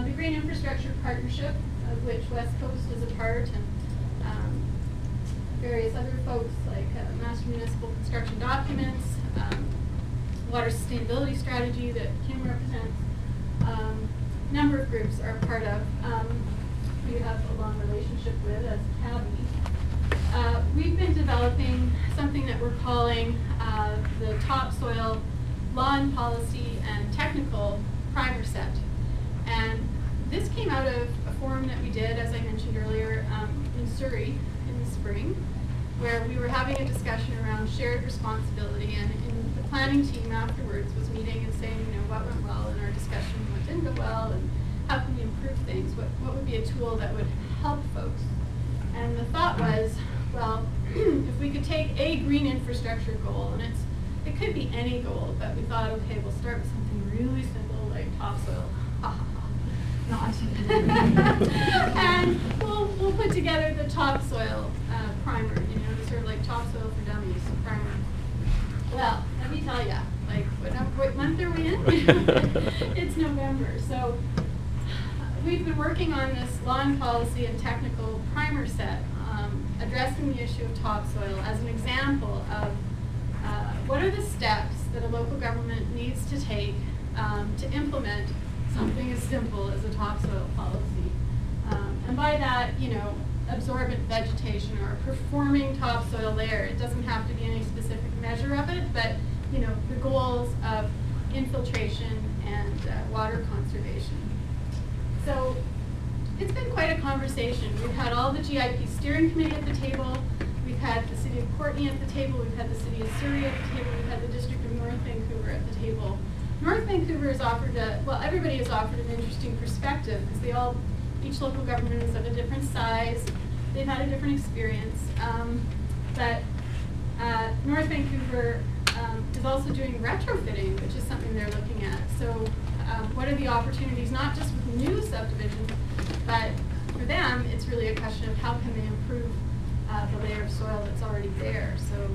the Green Infrastructure Partnership, of which West Coast is a part, and various other folks like Master Municipal Construction Documents, Water Sustainability Strategy that Kim represents, a number of groups are part of. We have a long relationship with as CABI. We've been developing something that we're calling the Topsoil Law and Policy and Technical Primer Set. And this came out of a forum that we did, as I mentioned earlier, in Surrey in the spring, where we were having a discussion around shared responsibility, and the planning team afterwards was meeting and saying, you know, what went well in our discussion, what didn't go well, and how can we improve things, what would be a tool that would help folks. And the thought was, well, if we could take a green infrastructure goal, and it could be any goal, but we thought, okay, we'll start with something really simple like topsoil. Not. And we'll put together the topsoil primer, you know, sort of like topsoil for dummies primer. Well, let me tell you, like, what month are we in? It's November. So we've been working on this law and policy and technical primer set, addressing the issue of topsoil as an example of what are the steps that a local government needs to take to implement something as simple as a topsoil policy. And by that, you know, absorbent vegetation or a performing topsoil layer. It doesn't have to be any specific measure of it, but, you know, the goals of infiltration and water conservation. So it's been quite a conversation. We've had all the GIP steering committee at the table. We've had the city of Courtenay at the table. We've had the city of Surrey at the table. We've had the district of North Vancouver at the table. North Vancouver has offered well, everybody has offered an interesting perspective because each local government is of a different size. They've had a different experience. But North Vancouver is also doing retrofitting, which is something they're looking at. So what are the opportunities, not just with new subdivisions, but for them, it's really a question of how can they improve the layer of soil that's already there. So